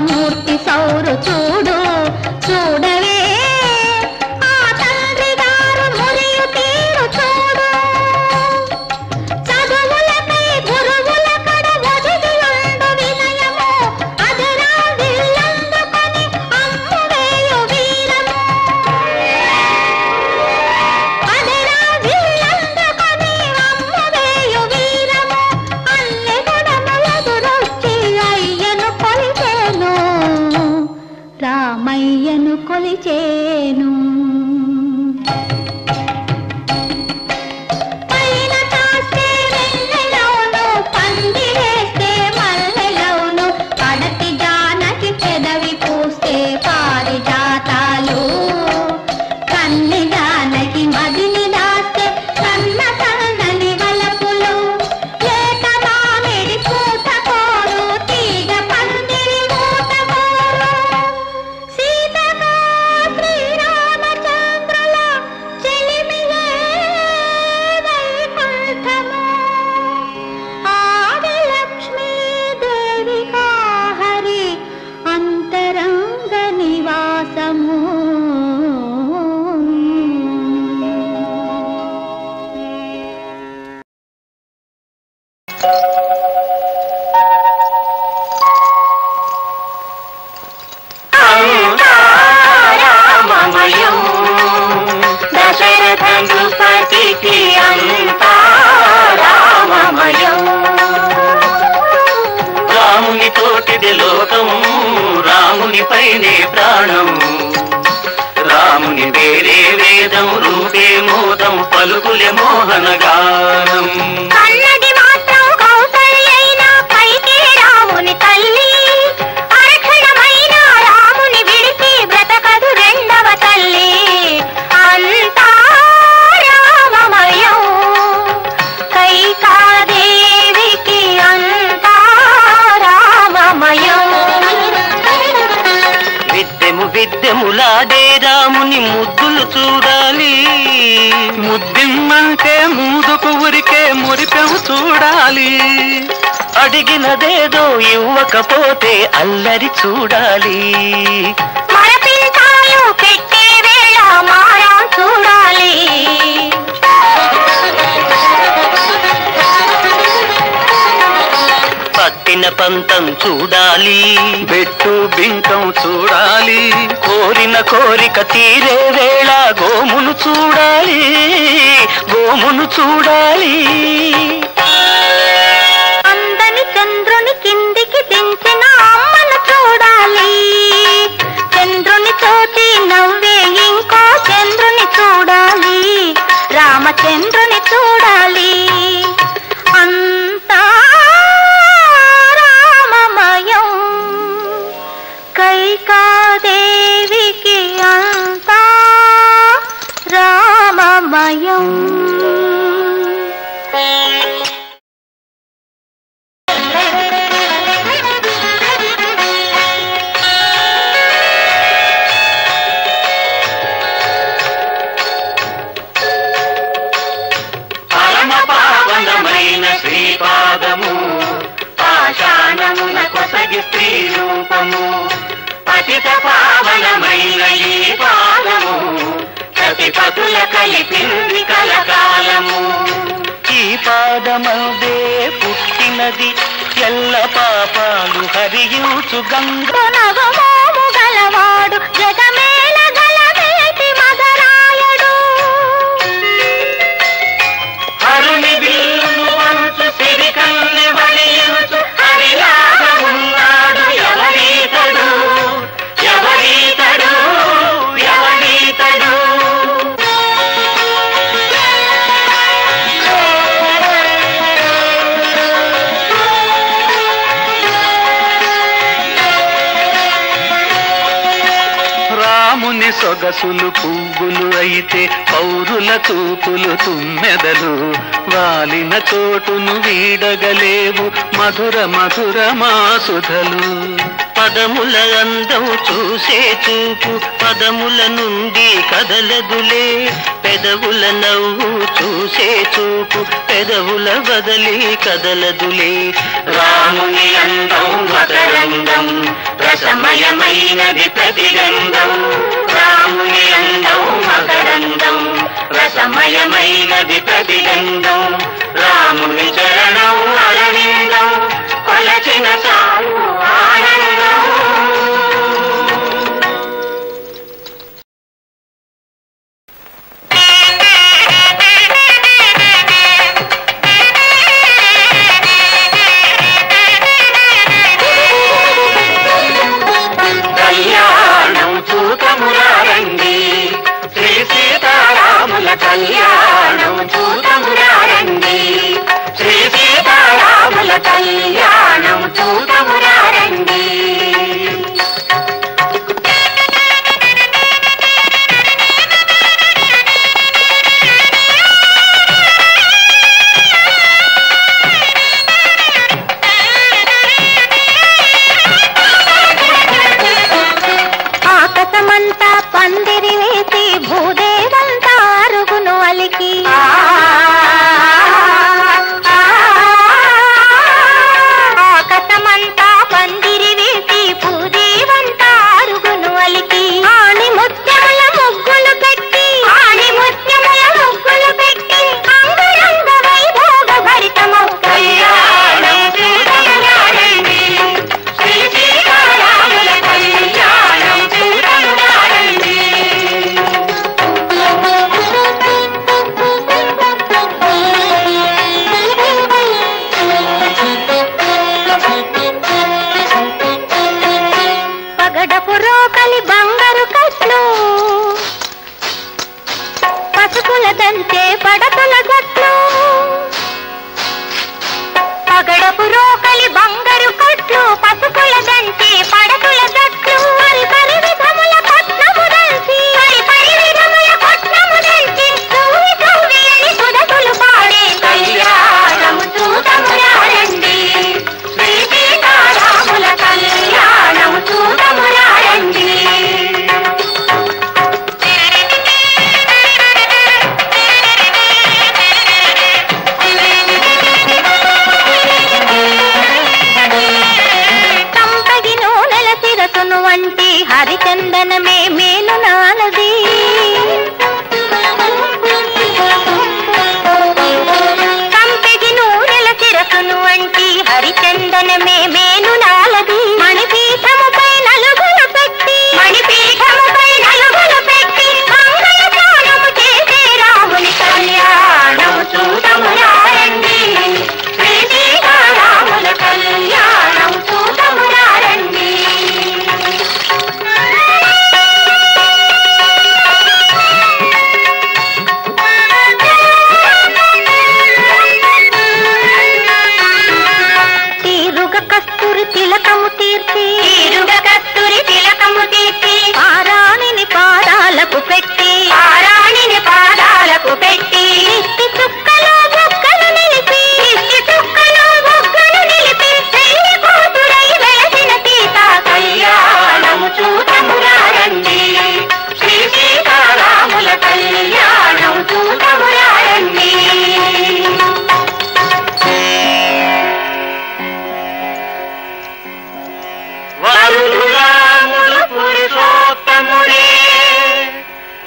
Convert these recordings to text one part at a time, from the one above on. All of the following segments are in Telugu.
మూర్తి సౌరు చూడు చూడవే ఆ తండ్రి గారు మురియు తీరు చూడు చదువులకై గురువుల కడ ఒదిగియుండు వినయము అదరా విల్లందుకొని అమ్మువేయు వీరము అదరా విల్లందుకొని అమ్మువేయు వీరము అల్లె గుణములెదురొచ్చి అయ్యను కొలిచేను రామయ్యను కొలిచేను పైన కాస్తే వెన్నెలవును పంది వేస్తే మల్లెలవును పడతి జానకి పెదవి పూస్తే పారిజాతాలు కన్నె జానకి మదిని దాస్తే సన్న సన్నని వలపులు లేత మామిడి పూత కోరు తీగ పందిరి మూత కోరు సీతగా శ్రీరామచంద్రుల చెలిమియే వైకుంఠము ఆది లక్ష్మీదేవిగా హరి అంతరంగ నివాసము రామమయం దశరథ నృపతికి అంతా రామమయం రాముని తోటిది లోకం రాముని పైనే ప్రాణం రాముని వేరే వేదం రూపే మోదం పలుకులే మోహన గానం కన్నది మాత్రం కౌసల్యైన పైకి రాముని తల్లి అర్హణమైన రాముని విడిచి బ్రతకదు రెండవ తల్లి అంతా రామమయం కైకాదేవికి అంతా రామమయం విద్యము విద్యములాడే రాముని ముద్దులు చూడాలి ముద్దిమ్మంటే ముందుకు ఉరికే మురిపెము చూడాలి అడిగినదేదో ఇవ్వకపోతే అల్లరి చూడాలి మరపించాలు పెట్టే వేళ మారా చూడాలి పట్టిన పంతం చూడాలి బెట్టు బింకం చూడాలి కోరిన కోరిక తీరే వేళ గోమును చూడాలి గోమును చూడాలి అందని చంద్రుని కిందికి దించిన అమ్మను చూడాలి చంద్రుని చూసి నవ్వే ఇంకో చంద్రుని చూడాలి రామచంద్రుని చూడాలి అంతా రామమయం కైకాదేవికి అంతా రామమయం పరమ పావనమైన శ్రీపాదము పాషాణమున కొసగి స్త్రీ రూపము పతిత పావనమైన ఈ పాదము ప్రతిపతుల కలిపింది కలకాలము ఈ పాదమందే పుట్టినది ఎల్ల పాపాలు హరియుచు గంగ నగమోము గలవాడు జగమేల గలవేటి మగరాయుడు హరుని బిల్లును వంచు సిరి కన్నె వడియుచు హరిలాగా ఉన్నాడు ఎవరీతడు ఎవరీతడు ఎవరీతడు రాముని సొగసులు పువ్వులు అయితే పౌరుల చూపులు తుమ్మెదలు వాలిన చోటును వీడగలేవు మధుర మధుర మాసుధలు పదముల అందం చూసే చూపు పదముల నుండి కదలదులే, పెదవుల నవ్వు చూసే చూపు పెదవుల బదలి కదలదులే. రాముని అందం మకరందం రసమయమైనది ప్రతిగంధం, రాముని అందం మకరందం రసమయమైనది ప్రతిగంధం, రాముని చరణం అరవిందం కొలచిన చాలు ఆనందం. కళ్యాణం చూతమురారండి, శ్రీ సీతారాముల కళ్యాణం చూతమురారండి, శ్రీ సీతారాముల కళ్యాణం చూతమురారండి. ఆకాశమంతా పందిరి వేసి భూదేవంతా అరుగును అలికి, ఆకాశమంతా పందిరి వేసి భూదేవంతా అరుగును అలికి, ఆని ముత్యముల ముగ్గులు పెట్టి, ఆని ముత్యముల ముగ్గులు పెట్టి అంగరంగ వైభోగ భరితము కళ్యాణం చూడమురారండి, శ్రీ సీతారాముల కళ్యాణం చూడమురారండి. పగడపు రోకలి బంగారు కట్లు, పసుపుల దంచే పడతుల గట్లు, పగడపు రోకలి బంగారు కట్లు, పసుపుల దంచే పడతుల గట్లు, పరి పరి విధముల పట్నము దంచి, పరి పరి విధముల పట్నము దంచి సూవి సూవి అని సుధతులు పాడే కళ్యాణము చూడమురారండి, శ్రీ సీతారాముల కళ్యాణము చూడమురారండి. సంపగి నూనెల శిరసును వంటి హరిచందనమే మేలు నాలది, సంపగి నూనెల శిరసును వంటి హరిచందనమే మేలు నాలది, మణిపీఠముపై నలుగులు పెట్టి, మణిపీఠముపై నలుగులు పెట్టి మంగళ స్నానము చేసే రాముని కళ్యాణము చూడమురారండి, శ్రీ సీతారాముల కళ్యాణం చూడమురారండి. తీరుగ కస్తూరి తిలకము తీర్చి, తీరుగ కస్తూరి తిలకము తీర్చి పారాణిని పాదాలకు పెట్టి, పారాణిని పాదాలకు పెట్టి ఇష్టి చుక్కలో బుగ్గలు నిలిపి, ఇష్టి చుక్కలో బుగ్గలు నిలిపి పెళ్లి కూతురై వెలసిన సీత కళ్యాణము చూడమురారండి, శ్రీ సీతారాముల కళ్యాణం చూడమురారండి. వరుడు రాముడు పురుషోత్తముడే,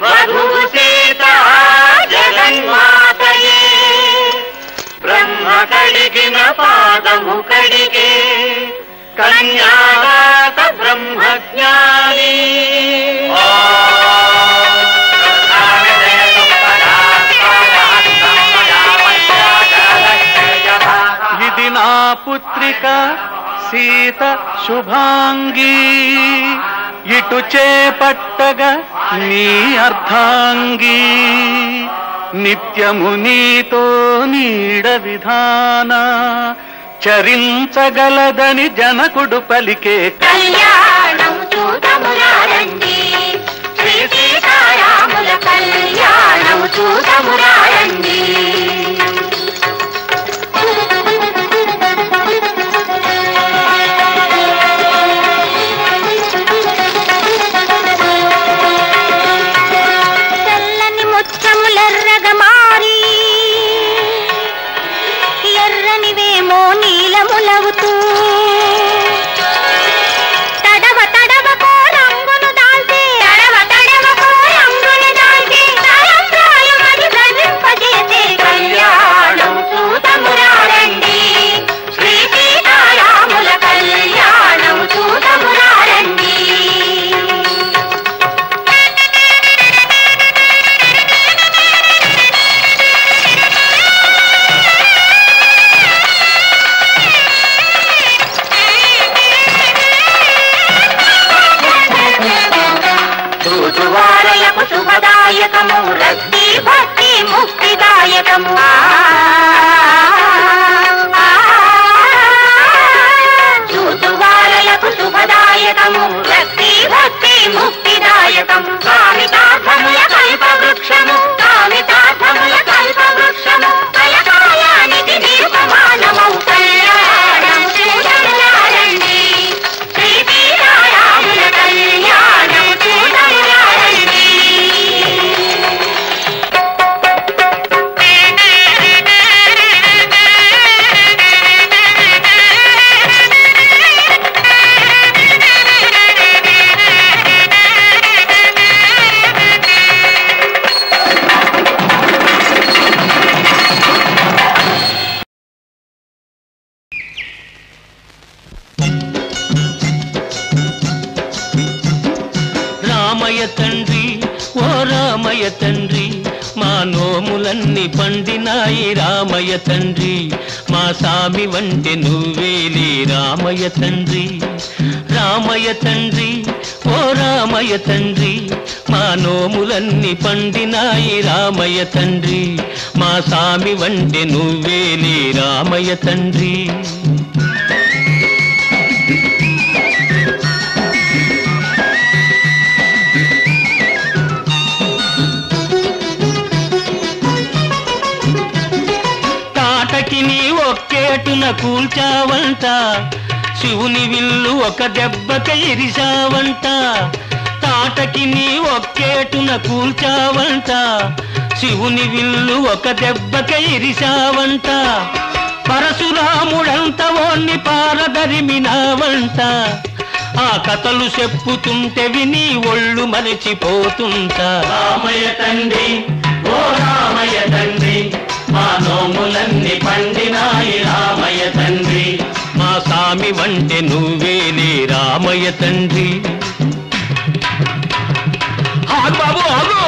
వధువు సీత జగన్మాతయే, బ్రహ్మ కడిగిన పాదము కడిగే కన్యాదాత బ్రహ్మజ్ఞాని. ఇది నా పుత్రిక సీత శుభాంగి, ఇటు చేపట్టగా నీ అర్ధాంగి, నిత్యము నీతో నీడ విధాన చరించగలదని జనకుడు పలికే కళ్యాణం చూడమురారండి, శ్రీ సీతారాముల కళ్యాణం చూడమురారండి. ముక్తిదాయకము రక్తి భక్తి ముక్తిదాయకము చూతువారలకు శుభదాయకము రక్తి భక్తి ముక్తిదాయకము కామితార్థముల కల్పవృక్షము కామితార్థముల కల్పవృక్షము కలకాలానికి నిర్వమానమౌ కళ్యాణము చూడండి శ్రీరాముల కళ్యాణము చూడండి తండ్రి ఓ రామయ్య తండ్రి మా నోములన్నీ పండినాయి రామయ్య తండ్రి మా సామి వంటి నువ్వేలే రామయ్య తండ్రి రామయ్య తండ్రి ఓ రామయ్య తండ్రి మా నోములన్నీ పండినాయి రామయ్య తండ్రి మా సామి వంటి నువ్వేలే రామయ్య తండ్రి ఒక్కేటున కూల్చావంట శివుని విల్లు ఒక దెబ్బక ఇరిశావంట తాటకి నీ ఒక్కేటున కూల్చావంట శివుని విల్లు ఒక దెబ్బక ఇరిశావంట పరశురాముడంత ఓన్ని పారదరిమినావంట ఆ కథలు చెప్పుతుంటే విని ఒళ్ళు మరచిపోతుంటా రామయ్య తండ్రి ఓ రామయ్య తండ్రి మా నోములన్నీ పండినాయి రామయ్య తండ్రి మా సామి వంటి నువ్వేలే రామయ్య తండ్రి బాబు ఆగు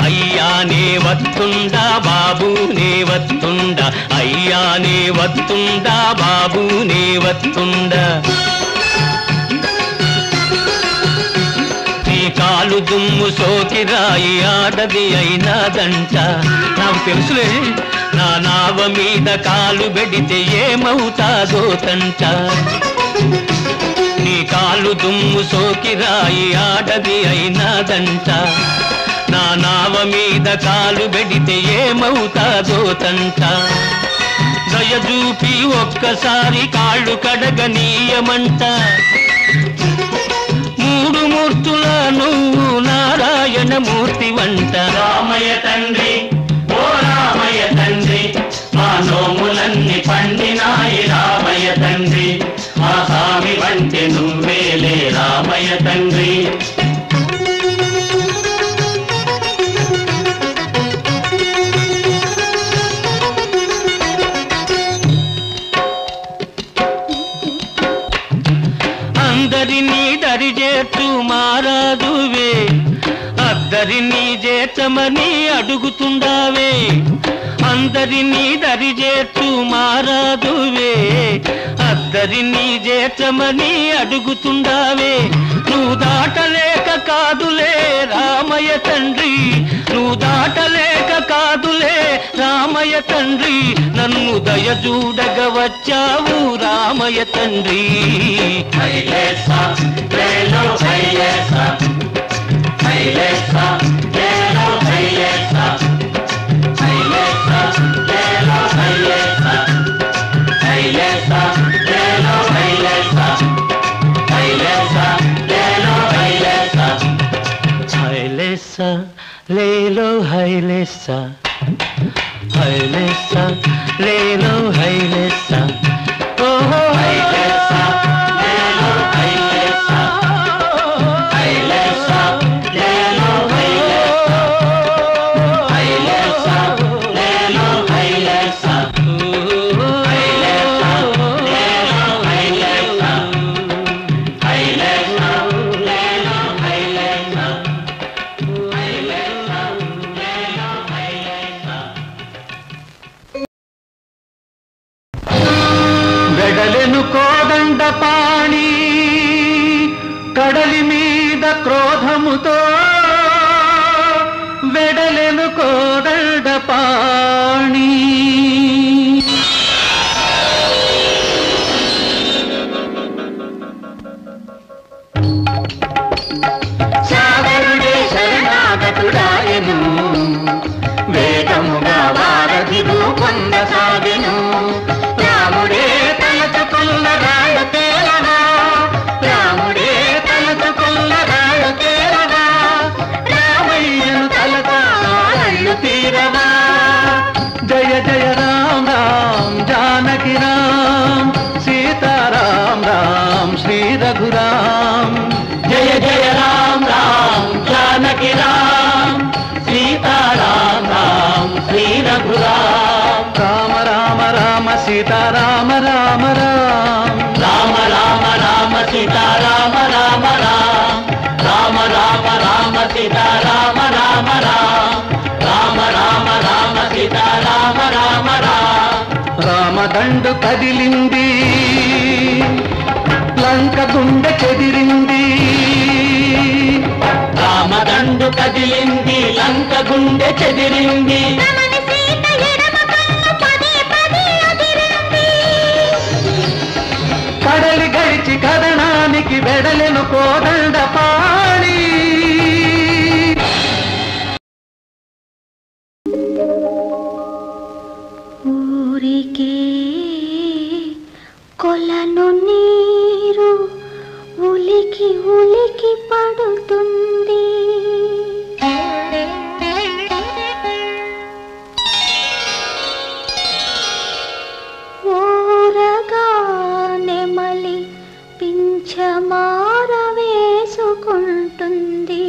అయ్యా నే వత్తుండా బాబు నే వత్తుండా అయ్యా నే వత్తుండా బాబు నే వత్తుండా కాలు దుమ్ము సోకి రాయి ఆడది అయినాదంట నాకు తెలుసులే నా నావ మీద కాలు పెడితే ఏమవుతాదో తంట నీ కాలు దుమ్ము సోకి రాయి ఆడది అయినాదంట నా నావ మీద కాలు పెడితే ఏమవుతాదో తంట దయచూపి ఒక్కసారి కాళ్ళు కడగనీయమంట మూడు మూర్తుల నువ్వు నారాయణ మూర్తి వంట రామయ్య తండ్రి ఓ రామయ్య తండ్రి మా నోములన్నీ పండినాయి రామయ్య తండ్రి మా స్వామి వంటి నువ్వేలే రామయ్య తండ్రి అందరినీ దరిచేర్చు మారాదువే అద్దరినీ చేర్చమని అడుగుతుండావే అందరినీ దరిచేర్చు మారాదువే అద్దరినీ చేర్చమని అడుగుతుండావే నువ్వు దాటలేక కాదులే రామయ్య తండ్రి నువ్వు దాటలేక కాదులే రామయ్య తండ్రి నన్ను దయచూడగ వచ్చావు రామయ్య తండ్రి లేలో హైలేసా హైలేసా లేలో హైలేసా ఓహో హైలేసా లేలో హైలేసా హైలేసా లేలో హైలేసా హైలేసా లేలో హైలేసా హైలేసా లేలో హైలేసా హైలేసా లేలో హైలేసా వెడలెను కోదండ పాణి కడలి మీద క్రోధముతో వెడలెను కోదండ పాణి. సాగరుడే శరణాగతుడాయను, వేగముగా వారధి రూపొందసాగెను. రాముడే తలచుకున్న రాళ్ళు తేలవా, రాముడే తలచుకున్న రాళ్ళు తేలవా, రామయ్యను తలకాళ్ళు తీరవా. జయ జయ రామ రామ్ జానకి రామ్, సీతారాం రామ్ శ్రీ రఘురామ్. జయ జయ రామ రామ్ జానకి రామ్, సీతారాం రామ్ శ్రీ రఘురామ్. రామ రామ రామ సీతారామ రామ రామ, రామ రామ రామ సీతారామ రామ రామ, రామ రామ రామ సీతారామ రామ రామ, రామ రామ రామ సీతారామ రామ రామ. రామదండు కదిలింది, లంక గుండె చెదిరింది. రామదండు కదిలింది, లంక గుండె చెదిరింది. కడలి గడిచి కదనానికి వెడలెను కోదండ పాణి. ఊరికే కొలను నీరు ఉలికి ఉలికి పడుతుంది. ఓరగా నెమలి పింఛమార వేసుకుంటుంది.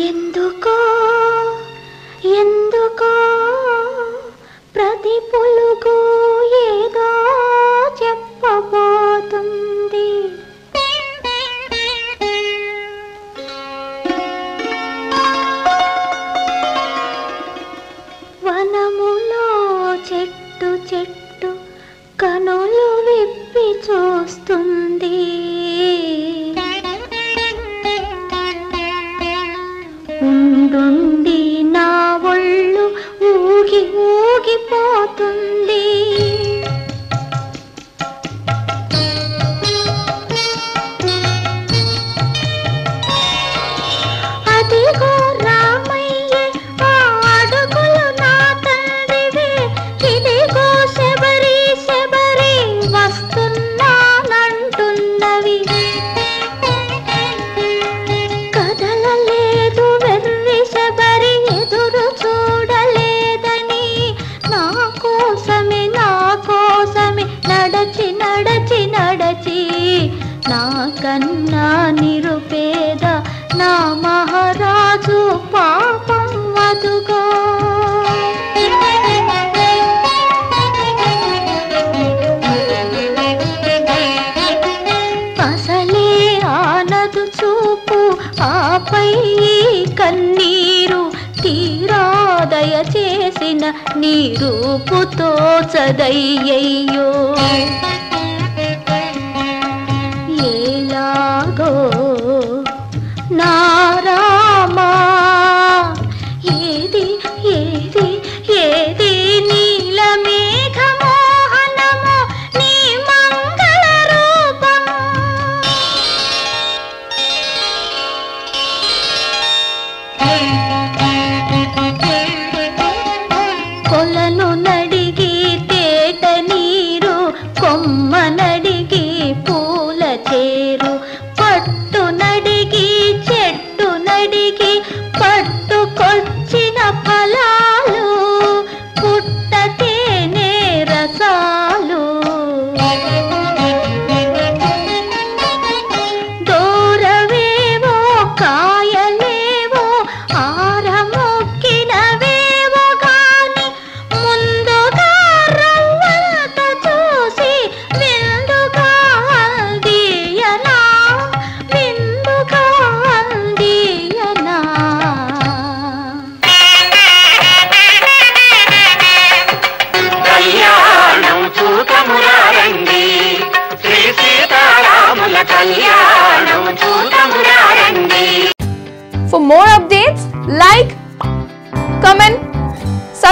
ఎందుకో ఎందుకో ప్రతి పులుగు ఏదో చెప్పబోతుంది. వనములో చెట్టు చెట్టు కనులు విప్పి చూస్తుంది. ఉండుండి నా ఒళ్ళు ఊగి ఊగిపోతుంది. అదిగో రామయ్య ఆ అడుగులు నా తండ్రివే, ఇదిగో శబరి శబరి వస్తున్నానంటున్నవి. కదలలేదు వెర్రి శబరి ఎదురు చూడలేదని, నా కోసమే నడచి నడచి నడచి నా కన్నా నిరుపేద నా మహారాజు పాపం వదుగో. అసలే ఆనదు చూపు ఆపై కన్నీరు, తీరా దయచేసిన నీ రూపుతో చదయ్యయ్యో. ఎలాగో నా రామా, ఏది ఏది ఏది నీల మేఘమోహనము నీ మంగళ రూపము. కొలను నడిగి తేట నీరు కొమ్మ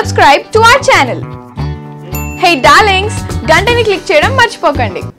subscribe to our channel. Hey darlings, గంటని click చేయడం మర్చిపోకండి.